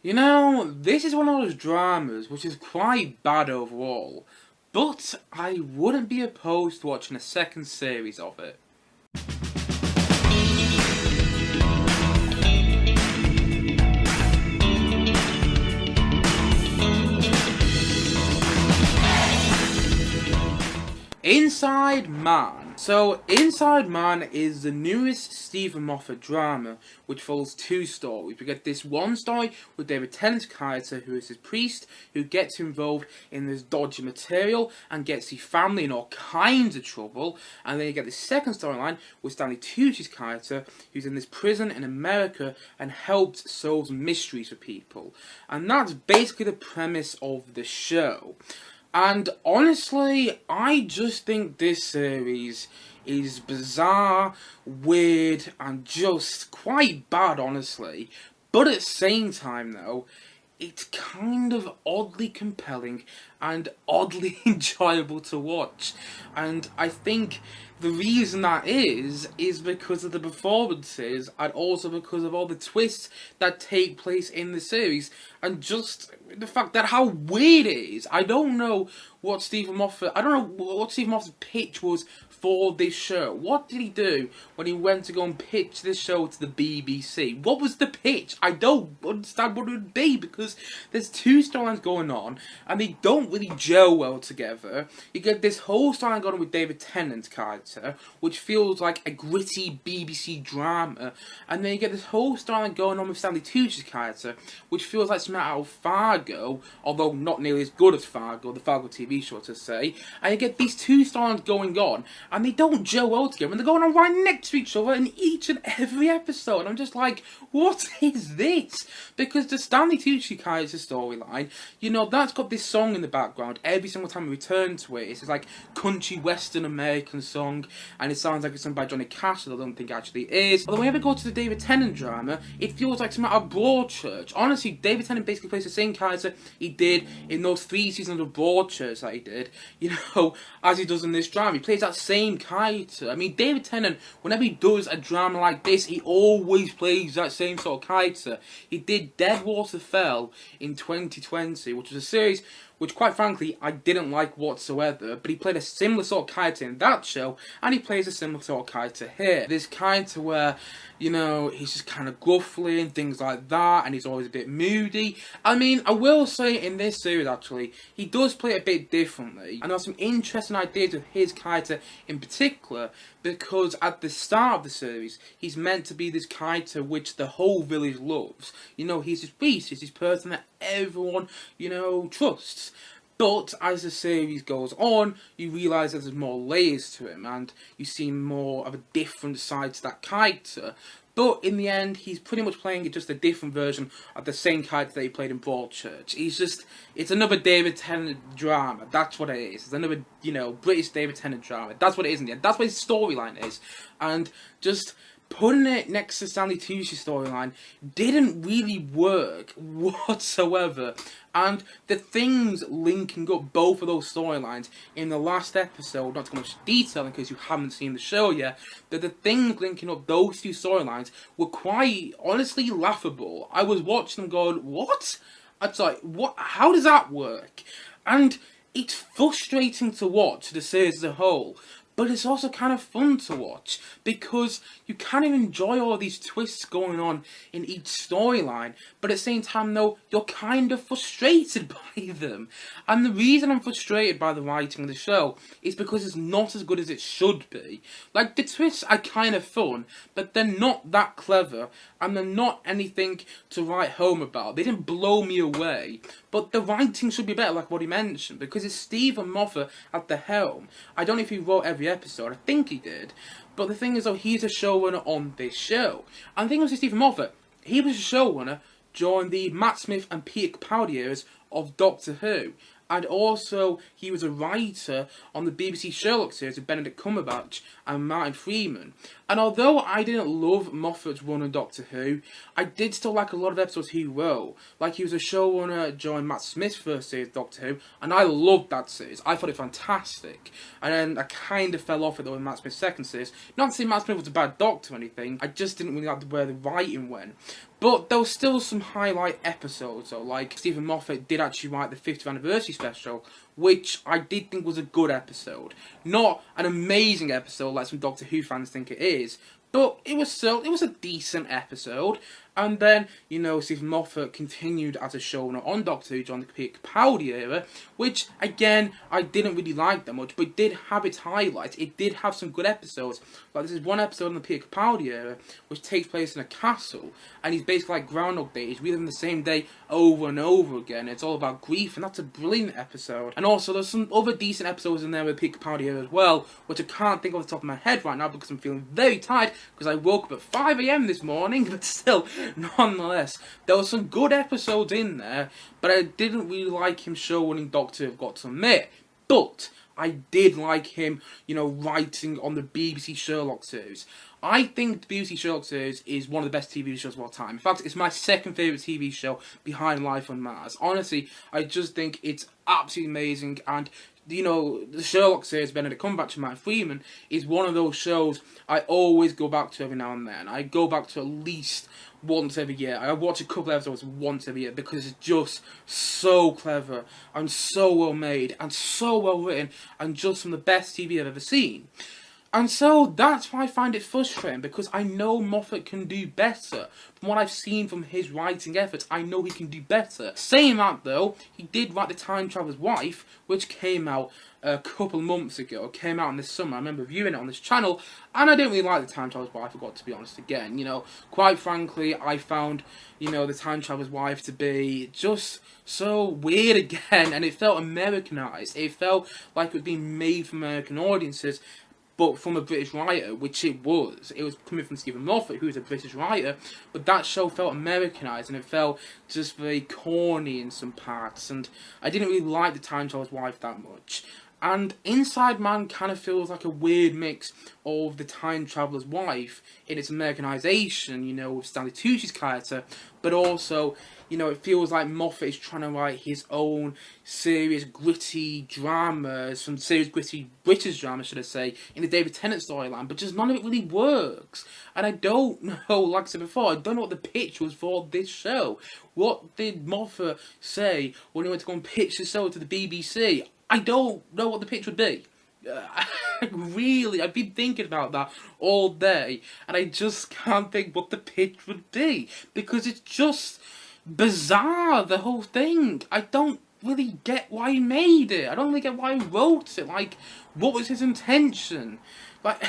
You know, this is one of those dramas which is quite bad overall, but I wouldn't be opposed to watching a second series of it. Inside Man. So, Inside Man is the newest Steven Moffat drama, which follows two stories. We get this one story with David Tennant's character, who is his priest, who gets involved in this dodgy material and gets the family in all kinds of trouble. And then you get the second storyline with Stanley Tucci's character, who's in this prison in America and helps solve mysteries for people. And that's basically the premise of the show. And honestly, I just think this series is bizarre, weird, and just quite bad, honestly. But at the same time, though, it's kind of oddly compelling and oddly enjoyable to watch. And I think the reason that is because of the performances and also because of all the twists that take place in the series and just the fact that how weird it is. I don't know what Steven Moffat Moffat's pitch was for this show. What did he do when he went to go and pitch this show to the BBC? What was the pitch? I don't understand what it would be, because there's two storylines going on and they don't really gel well together. You get this whole storyline going on with David Tennant's character, which feels like a gritty BBC drama, and then you get this whole storyline going on with Stanley Tucci's character, which feels like something out of Fargo, although not nearly as good as Fargo, the Fargo TV show to say. And you get these two storylines going on, and they don't gel well together, and they're going on right next to each other in each and every episode. I'm just like, what is this? Because the Stanley Tucci character storyline, you know, that's got this song in the background. Every single time we return to it, it's this like country western American song, and it sounds like it's sung by Johnny Cash, that I don't think it actually is. Although whenever we go to the David Tennant drama, it feels like something out of Broadchurch. Honestly, David Tennant basically plays the same character he did in those 3 seasons of Broadchurch that he did, you know, as he does in this drama. He plays that same character. I mean, David Tennant, whenever he does a drama like this, he always plays that same sort of character. He did Deadwater Fell in 2020, which was a series which, quite frankly, I didn't like whatsoever, but he played a similar sort of character in that show, and he plays a similar sort of character here. This character where, you know, he's just kind of gruffly and things like that, and he's always a bit moody. I mean, I will say in this series, actually, he does play it a bit differently, and there are some interesting ideas with his character in particular, because at the start of the series, he's meant to be this character which the whole village loves. You know, he's this beast, he's this person that everyone, you know, trusts. But as the series goes on, you realise that there's more layers to him, and you see more of a different side to that character. But in the end, he's pretty much playing just a different version of the same character that he played in Broadchurch. It's another David Tennant drama. That's what it is. It's another, you know, British David Tennant drama. That's what it is in the end. That's what his storyline is. And just putting it next to Stanley Tucci's storyline didn't really work whatsoever. And the things linking up both of those storylines in the last episode, not too much detail in case you haven't seen the show yet, that the things linking up those two storylines were quite honestly laughable. I was watching them going, what? I was like, what? How does that work? And it's frustrating to watch the series as a whole, but it's also kind of fun to watch, because you kind of enjoy all these twists going on in each storyline, but at the same time, though, you're kind of frustrated by them. And the reason I'm frustrated by the writing of the show is because it's not as good as it should be. Like, the twists are kind of fun, but they're not that clever, and they're not anything to write home about. They didn't blow me away, but the writing should be better, like what he mentioned, because it's Steven Moffat at the helm. I don't know if he wrote every episode, I think he did, but the thing is, though, he's a showrunner on this show. And the thing was with Steven Moffat, he was a showrunner during the Matt Smith and Peter Capaldi eras of Doctor Who. And also, he was a writer on the BBC Sherlock series with Benedict Cumberbatch and Martin Freeman. And although I didn't love Moffat's run on Doctor Who, I did still like a lot of episodes he wrote. Like, he was a showrunner during Matt Smith's first series of Doctor Who, and I loved that series. I thought it fantastic. And then I kind of fell off it though in Matt Smith's second series. Not to say Matt Smith was a bad doctor or anything, I just didn't really like where the writing went. But there was still some highlight episodes though, like Steven Moffat did actually write the 50th anniversary special, which I did think was a good episode. Not an amazing episode like some Doctor Who fans think it is, but it was a decent episode. And then, Steven Moffat continued as a showrunner on Doctor Who during the Peter Capaldi era, which, again, I didn't really like that much, but it did have its highlights. It did have some good episodes. Like, this is one episode in the Peter Capaldi era, which takes place in a castle, and he's basically like Groundhog Day. He's reliving the same day over and over again. It's all about grief, and that's a brilliant episode. And also, there's some other decent episodes in there with the Peter Capaldi era as well, which I can't think off the top of my head right now because I'm feeling very tired, because I woke up at 5 AM this morning, but still, nonetheless, there were some good episodes in there, but I didn't really like him showrunning Doctor Who, I've got to admit. But I did like him, writing on the BBC Sherlock series. I think the BBC Sherlock series is one of the best TV shows of all time. In fact, it's my second favourite TV show behind Life on Mars. Honestly, I just think it's absolutely amazing, and the Sherlock series, Benedict Cumberbatch and Matt Freeman, is one of those shows I always go back to every now and then. I go back to at least once every year. I watch a couple episodes once every year because it's just so clever and so well made and so well written and just some of the best TV I've ever seen. And so that's why I find it frustrating, because I know Moffat can do better. From what I've seen from his writing efforts, I know he can do better. Saying that though, he did write The Time Traveller's Wife, which came out a couple months ago. It came out in this summer. I remember viewing it on this channel, and I didn't really like The Time Traveller's Wife, I got to be honest again. Quite frankly, I found, The Time Traveller's Wife to be just so weird again, and it felt Americanized. It felt like it was being made for American audiences, but from a British writer, which it was. It was coming from Steven Moffat, who is a British writer, but that show felt Americanised, and it felt just very corny in some parts, and I didn't really like The Time Traveller's Wife that much. And Inside Man kind of feels like a weird mix of The Time Traveller's Wife in its Americanisation, with Stanley Tucci's character, but also, it feels like Moffat is trying to write his own serious, gritty dramas, some serious, gritty British drama, should I say, in the David Tennant storyline, but just none of it really works. And I don't know, like I said before, I don't know what the pitch was for this show. What did Moffat say when he went to go and pitch the show to the BBC? I don't know what the pitch would be. Really, I've been thinking about that all day, and I just can't think what the pitch would be, because it's just bizarre, the whole thing. I don't really get why he made it. I don't really get why he wrote it. Like, what was his intention? Like,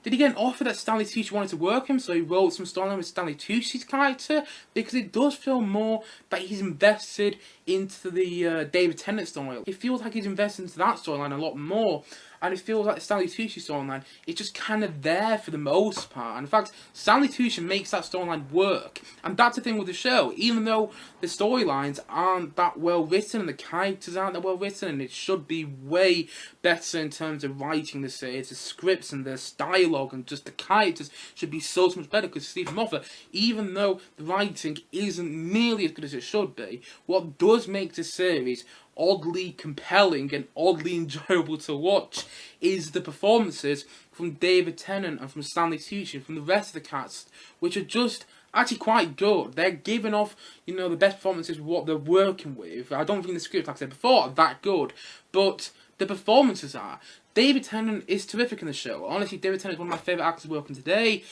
did he get an offer that Stanley Tucci wanted to work him, so he wrote some storyline with Stanley Tucci's character? Because it does feel more that he's invested into the David Tennant storyline. It feels like he's invested into that storyline a lot more, and it feels like the Stanley Tucci storyline is just kind of there for the most part. And in fact, Stanley Tucci makes that storyline work, and that's the thing with the show. Even though the storylines aren't that well written and the characters aren't that well written, and it should be way better in terms of writing the series, the scripts and the dialogue and just the characters should be so much better, because Steven Moffat, even though the writing isn't nearly as good as it should be, what does make this series oddly compelling and oddly enjoyable to watch is the performances from David Tennant and from Stanley Tucci and from the rest of the cast, which are just actually quite good. They're giving off, the best performances of what they're working with. I don't think the script, like I said before, are that good, but the performances are. David Tennant is terrific in the show. Honestly, David Tennant is one of my favourite actors working today.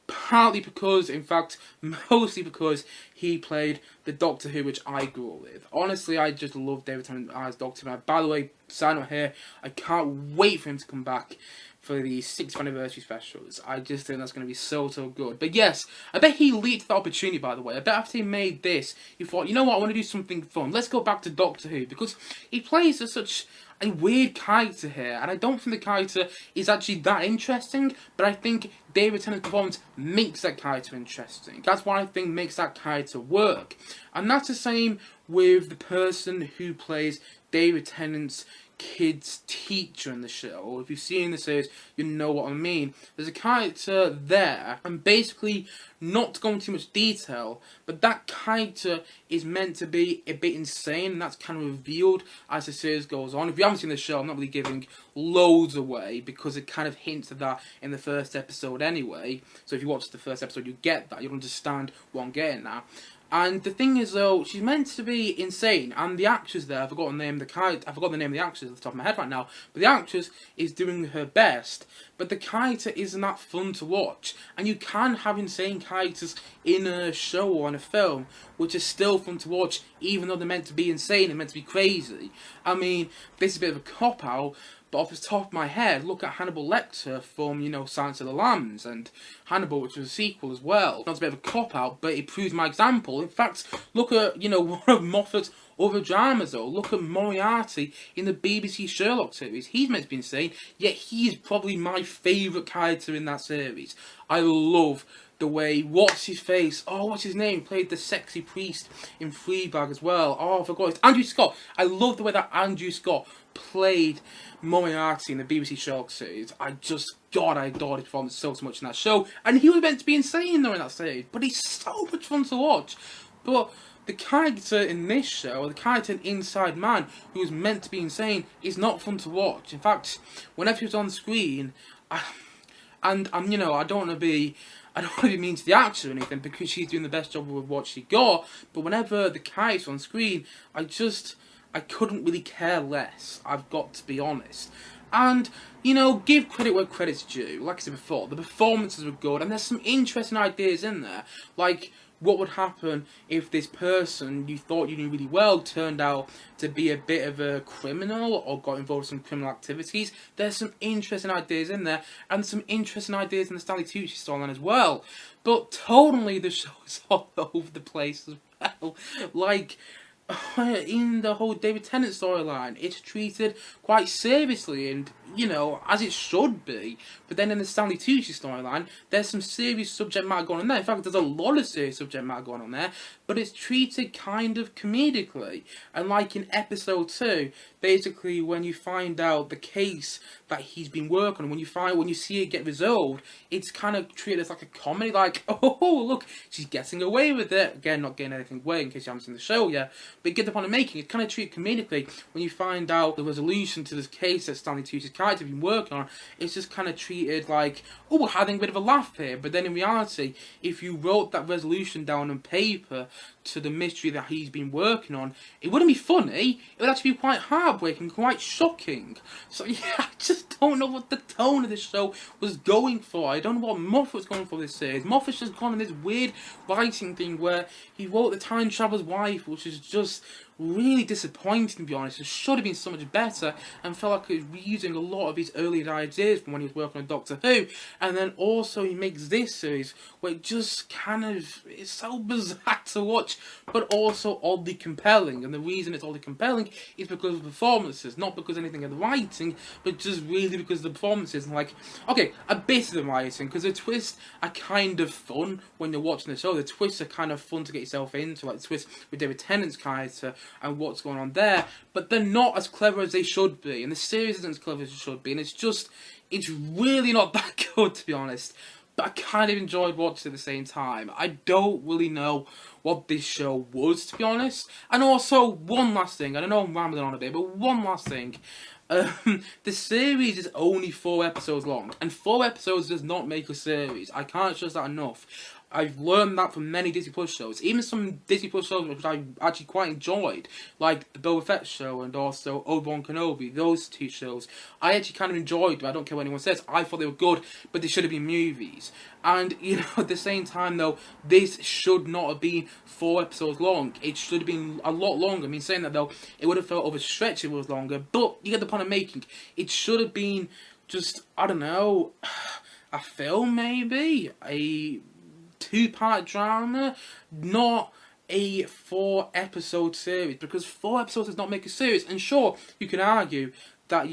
Partly because, in fact, mostly because he played the Doctor Who, which I grew up with. Honestly, I just love David Tennant as Doctor Who. By the way, side note here, I can't wait for him to come back for the 6th anniversary specials. I just think that's going to be so good. But yes, I bet he leaped the opportunity, by the way. I bet after he made this, he thought, you know what, I want to do something fun. Let's go back to Doctor Who, because he plays such a weird character here, and I don't think the character is actually that interesting, but I think David Tennant's performance makes that character interesting. That's what I think makes that character work. And that's the same with the person who plays David Tennant's kid's teacher in the show. If you've seen the series, you know what I mean. There's a character there, and basically, not to go into too much detail, but that character is meant to be a bit insane, and that's kind of revealed as the series goes on. If you haven't seen the show, I'm not really giving loads away, because it kind of hints at that in the first episode anyway. So if you watch the first episode, you get that. You'll understand what I'm getting at. And the thing is, though, she's meant to be insane, and the actress there, I forgot the name of the actress at the top of my head right now, but the actress is doing her best, but the character isn't that fun to watch, and you can have insane characters in a show or in a film, which is still fun to watch, even though they're meant to be insane and meant to be crazy. I mean, this is a bit of a cop-out, but off the top of my head, look at Hannibal Lecter from, Silence of the Lambs, and Hannibal, which was a sequel as well. Not a bit of a cop-out, but it proves my example. In fact, look at, one of Moffat's other dramas, though. Look at Moriarty in the BBC Sherlock series. He's meant to be insane, yet he's probably my favourite character in that series. I love the way, what's his name, played the sexy priest in Fleabag as well. Oh, I forgot, it's Andrew Scott. I love the way that Andrew Scott played Moriarty in the BBC Sherlock series. I adored his performance so much in that show, and he was meant to be insane though in that series, but he's so much fun to watch. But the character in this show, the character in Inside Man, who is meant to be insane, is not fun to watch. In fact, whenever he's on screen, I don't want to be mean to the actor or anything, because she's doing the best job with what she got, but whenever the character's on screen, I couldn't really care less, I've got to be honest. And, give credit where credit's due. Like I said before, the performances were good, and there's some interesting ideas in there, like what would happen if this person you thought you knew really well turned out to be a bit of a criminal or got involved in some criminal activities. There's some interesting ideas in there, and some interesting ideas in the Stanley Tucci storyline as well. But totally the show is all over the place as well. Like, in the whole David Tennant storyline, it's treated quite seriously and, as it should be. But then in the Stanley Tucci storyline, there's some serious subject matter going on there. In fact, there's a lot of serious subject matter going on there, but it's treated kind of comedically. And like in episode 2, basically when you find out the case that he's been working on, when you see it get resolved, it's kind of treated as like a comedy, like, oh, look, she's getting away with it. Again, not getting anything away in case you haven't seen the show yet, but you get the point of making. It's kind of treated comedically when you find out the resolution to this case that Stanley Tucci's character has been working on. It's just kind of treated like, oh, we're having a bit of a laugh here. But then in reality, if you wrote that resolution down on paper to the mystery that he's been working on, it wouldn't be funny. It would actually be quite heartbreaking, quite shocking. So yeah, I just don't know what the tone of this show was going for. I don't know what Moffat was going for this series. Moffat's just gone on this weird writing thing where he wrote The Time Traveler's Wife, which is just really disappointing, to be honest. It should have been so much better, and felt like he was reusing a lot of his earlier ideas from when he was working on Doctor Who. And then also he makes this series where it just kind of, it's so bizarre to watch, but also oddly compelling. And the reason it's oddly compelling is because of the performances, not because of anything in the writing, but just really because of the performances. And like, okay, a bit of the writing, because the twists are kind of fun when you're watching the show. The twists are kind of fun to get yourself into, like the twist with David Tennant's character and what's going on there, but they're not as clever as they should be, and the series isn't as clever as it should be, and it's really not that good, to be honest. But I kind of enjoyed watching it at the same time. I don't really know what this show was, to be honest. And also, one last thing, I don't know I'm rambling on a bit, but one last thing. The series is only 4 episodes long, and 4 episodes does not make a series. I can't stress that enough. I've learned that from many Disney Plus shows, even some Disney Plus shows which I actually quite enjoyed, like the Boba Fett show and also Obi-Wan Kenobi. Those 2 shows I actually kind of enjoyed, but I don't care what anyone says. I thought they were good, but they should have been movies. And, at the same time, though, this should not have been 4 episodes long. It should have been a lot longer. I mean, saying that, though, it would have felt overstretched if it was longer, but you get the point I'm making. It should have been just, I don't know, a film, maybe? A 2-part drama, not a 4-episode series, because 4 episodes does not make a series. And sure, you can argue that,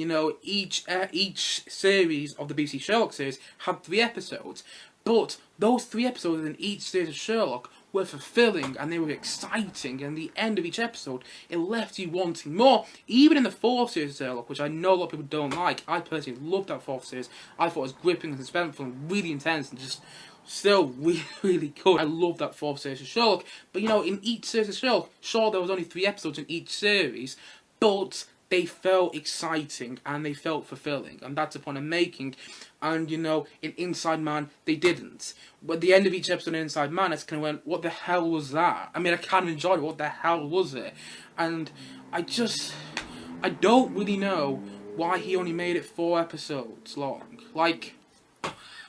each series of the BBC Sherlock series had 3 episodes, but those 3 episodes in each series of Sherlock were fulfilling and they were exciting, and the end of each episode, it left you wanting more. Even in the fourth series of Sherlock, which I know a lot of people don't like, I personally loved that fourth series. I thought it was gripping and suspenseful and really intense and just still really, really good. I love that fourth series of Sherlock. But you know, in each series of Sherlock, sure, there was only 3 episodes in each series, but they felt exciting and they felt fulfilling, and that's the point I'm making. And you know, in Inside Man, they didn't. But at the end of each episode in Inside Man, I just kind of went, what the hell was that? I mean, I kind of enjoyed it, what the hell was it? And I don't really know why he only made it 4 episodes long. Like,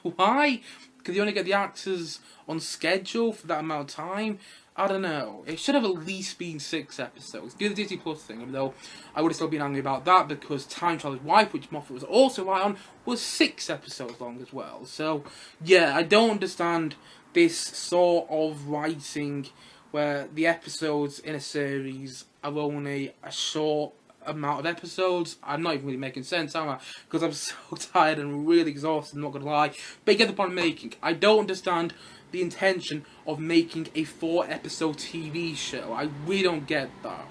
why? Because you only get the actors on schedule for that amount of time? I don't know. It should have at least been 6 episodes. Do the Disney Plus thing, though I would have still been angry about that because Time Traveler's Wife, which Moffat was also right on, was 6 episodes long as well. So, yeah, I don't understand this sort of writing where the episodes in a series are only a short amount of episodes. I'm not even really making sense, am I? Because I'm so tired and really exhausted, I'm not gonna lie. But you get the point I'm making. I don't understand the intention of making a 4-episode TV show. I really don't get that.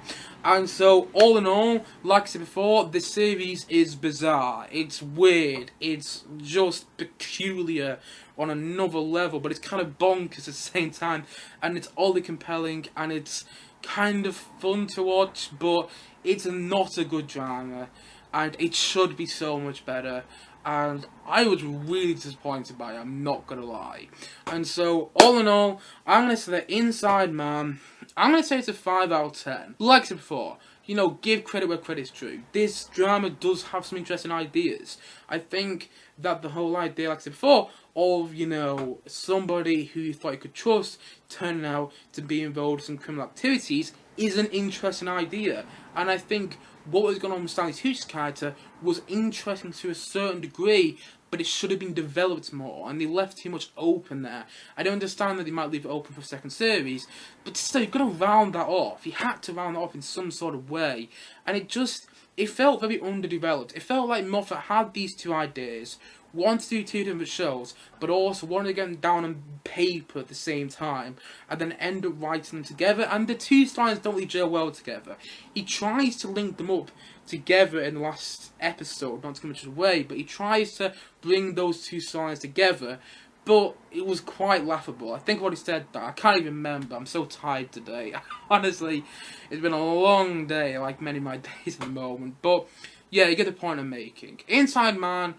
And so, all in all, like I said before, this series is bizarre. It's weird. It's just peculiar on another level, but it's kind of bonkers at the same time. And it's oddly compelling, and it's kind of fun to watch, but it's not a good drama, and it should be so much better. And I was really disappointed by it, I'm not gonna lie. And so, all in all, I'm gonna say that Inside Man, I'm gonna say it's a 5 out of 10. Like I said before, you know, give credit where credit's due. This drama does have some interesting ideas. I think that the whole idea, like I said before, of, you know, somebody who you thought you could trust turning out to be involved in some criminal activities is an interesting idea. And I think what was going on with Stanley Tucci's character was interesting to a certain degree, but it should have been developed more, and they left too much open there. I don't understand that they might leave it open for a second series, but still, you've got to round that off. You had to round that off in some sort of way, and it felt very underdeveloped. It felt like Moffat had these 2 ideas, wanted to do 2 different shows, but also wanted to get them down on paper at the same time, and then end up writing them together, and the 2 storylines don't really gel well together. He tries to link them up together in the last episode, not to give much away, but he tries to bring those 2 storylines together, but it was quite laughable. I think what he said that, I can't even remember, I'm so tired today. Honestly, it's been a long day, like many of my days at the moment, but yeah, you get the point I'm making. Inside Man,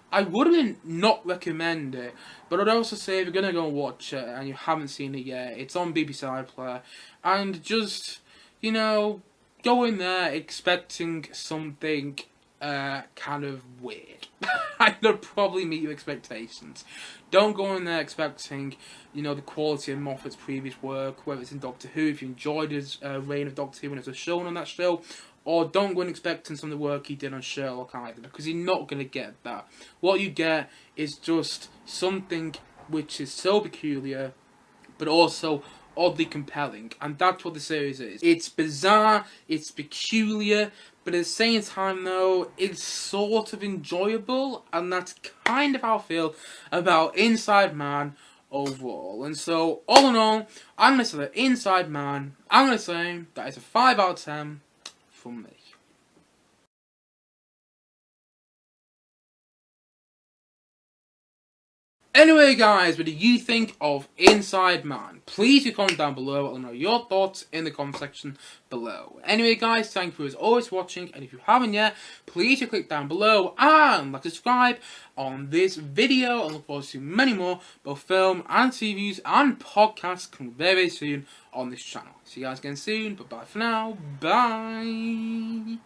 I wouldn't not recommend it, but I'd also say if you're gonna go and watch it and you haven't seen it yet, it's on BBC iPlayer, and just, you know, go in there expecting something kind of weird. And it'll probably meet your expectations. Don't go in there expecting, you know, the quality of Moffat's previous work, whether it's in Doctor Who, if you enjoyed his reign of Doctor Who when it was shown on that show, or don't go in expecting some of the work he did on Sherlock either, because you're not going to get that. What you get is just something which is so peculiar, but also oddly compelling, and that's what the series is. It's bizarre, it's peculiar, but at the same time though, it's sort of enjoyable, and that's kind of how I feel about Inside Man overall. And so, all in all, I'm going to say that Inside Man, I'm going to say that it's a 5 out of 10 from me. Anyway guys, what do you think of Inside Man? Please leave a comment down below. Let me know your thoughts in the comment section below. Anyway guys, thank you as always for watching, and if you haven't yet, please click down below and like subscribe on this video. I look forward to many more, both film and TV reviews and podcasts coming very soon on this channel. See you guys again soon, but bye for now. Bye!